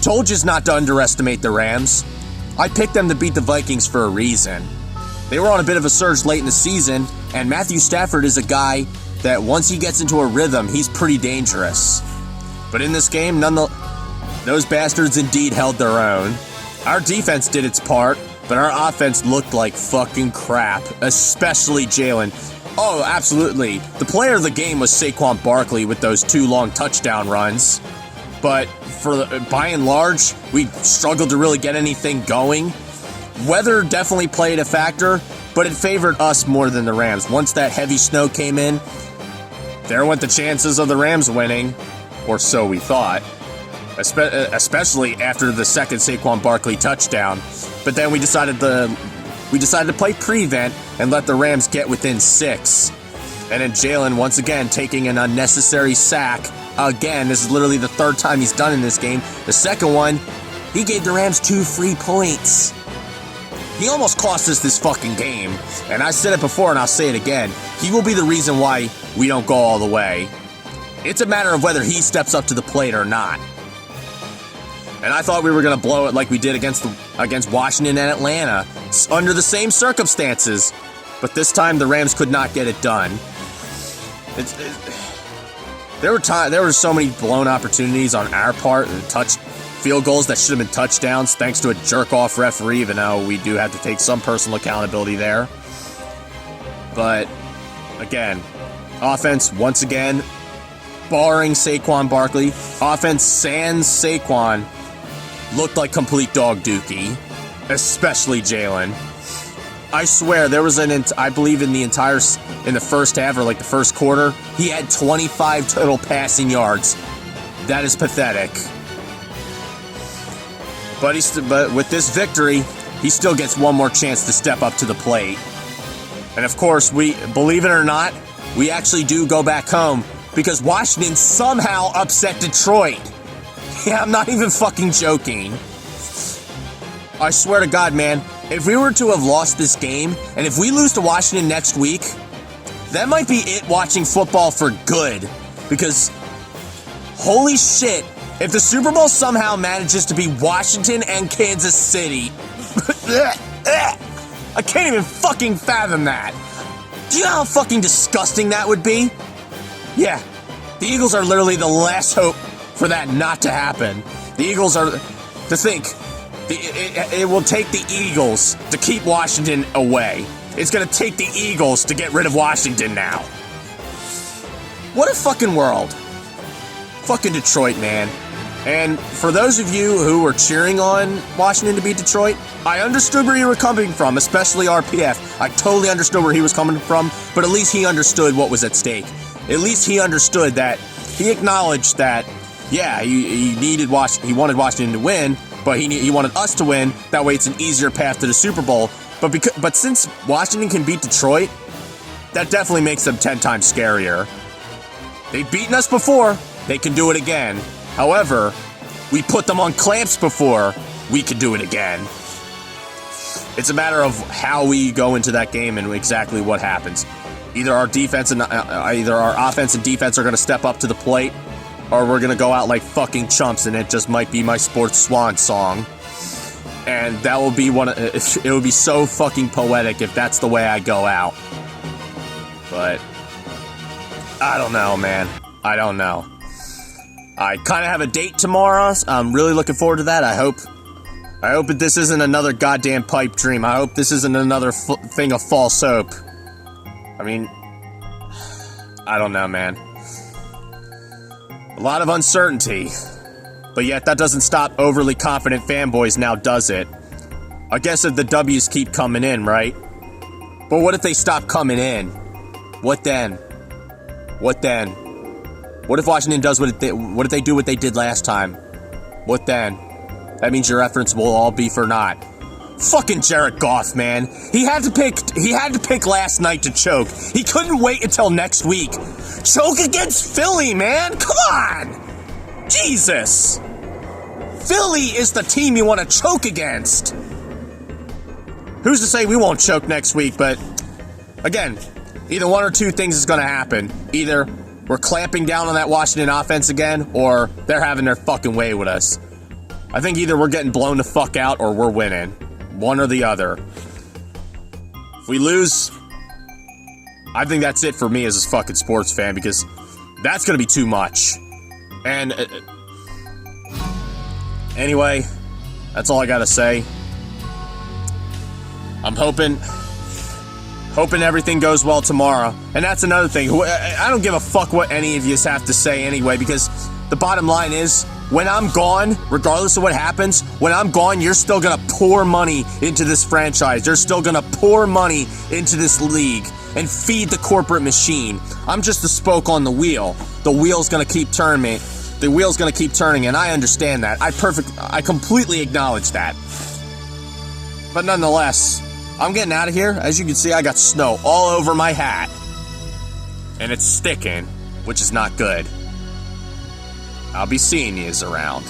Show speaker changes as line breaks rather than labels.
Told you not to underestimate the Rams. I picked them to beat the Vikings for a reason. They were on a bit of a surge late in the season, and Matthew Stafford is a guy that once he gets into a rhythm, he's pretty dangerous. But in this game, those bastards indeed held their own. Our defense did its part, but our offense looked like fucking crap, especially Jalen. Oh, absolutely. The player of the game was Saquon Barkley with those 2 long touchdown runs. But by and large, we struggled to really get anything going. Weather definitely played a factor, but it favored us more than the Rams. Once that heavy snow came in, there went the chances of the Rams winning, or so we thought. Especially after the second Saquon Barkley touchdown. But then we decided to play prevent and let the Rams get within 6. And then Jalen, once again, taking an unnecessary sack. Again, this is literally the 3rd time he's done in this game. The second one, he gave the Rams 2 free points. He almost cost us this fucking game. And I said it before and I'll say it again. He will be the reason why we don't go all the way. It's a matter of whether he steps up to the plate or not. And I thought we were going to blow it like we did against Washington and Atlanta, under the same circumstances. But this time, the Rams could not get it done. There were so many blown opportunities on our part, and field goals that should have been touchdowns, thanks to a jerk-off referee, even though we do have to take some personal accountability there. But, again, offense, once again, barring Saquon Barkley, offense sans Saquon, looked like complete dog dookie, especially Jalen. I swear, there was I believe in the first half, or like the first quarter, he had 25 total passing yards. That is pathetic. But with this victory, he still gets one more chance to step up to the plate. And of course, believe it or not, we actually do go back home because Washington somehow upset Detroit. Yeah, I'm not even fucking joking. I swear to God, man, if we were to have lost this game, and if we lose to Washington next week, that might be it watching football for good. Because, holy shit, if the Super Bowl somehow manages to be Washington and Kansas City, I can't even fucking fathom that. Do you know how fucking disgusting that would be? Yeah, the Eagles are literally the last hope for that not to happen. The Eagles are, to think, it will take the Eagles to keep Washington away. It's going to take the Eagles to get rid of Washington now. What a fucking world. Fucking Detroit, man. And for those of you who were cheering on Washington to beat Detroit, I understood where you were coming from, especially RPF. I totally understood where he was coming from, but at least he understood what was at stake. At least he understood that, he acknowledged that, yeah, he wanted Washington to win, but he wanted us to win. That way it's an easier path to the Super Bowl. But since Washington can beat Detroit, that definitely makes them 10 times scarier. They've beaten us before. They can do it again. However, we put them on clamps before. We could do it again. It's a matter of how we go into that game and exactly what happens. Either our offense and defense are going to step up to the plate, or we're going to go out like fucking chumps, and it just might be my sports swan song. And that will be it would be so fucking poetic if that's the way I go out. But I don't know, man. I don't know. I kind of have a date tomorrow. I'm really looking forward to that. I hope that this isn't another goddamn pipe dream. I hope this isn't another thing of false hope. I mean, I don't know, man. A lot of uncertainty. But yet that doesn't stop overly confident fanboys now, does it? I guess if the W's keep coming in, right? But what if they stop coming in? What then? What then? What if Washington does what if they do what they did last time? What then? That means your efforts will all be for naught. Fucking Jared Goff, man. He had to pick last night to choke. He couldn't wait until next week. Choke against Philly, man. Come on. Jesus. Philly is the team you want to choke against. Who's to say we won't choke next week, but again, either one or two things is going to happen. Either we're clamping down on that Washington offense again, or they're having their fucking way with us. I think either we're getting blown the fuck out or we're winning. One or the other. If we lose, I think that's it for me as a fucking sports fan, because that's gonna be too much. And anyway, that's all I gotta say. I'm hoping everything goes well tomorrow. And that's another thing. I don't give a fuck what any of you have to say anyway, because the bottom line is, when I'm gone, regardless of what happens, when I'm gone, you're still gonna pour money into this franchise. You're still gonna pour money into this league and feed the corporate machine. I'm just the spoke on the wheel. The wheel's gonna keep turning. The wheel's gonna keep turning, and I understand that. I completely acknowledge that. But nonetheless, I'm getting out of here. As you can see, I got snow all over my hat. And it's sticking, which is not good. I'll be seeing yous around.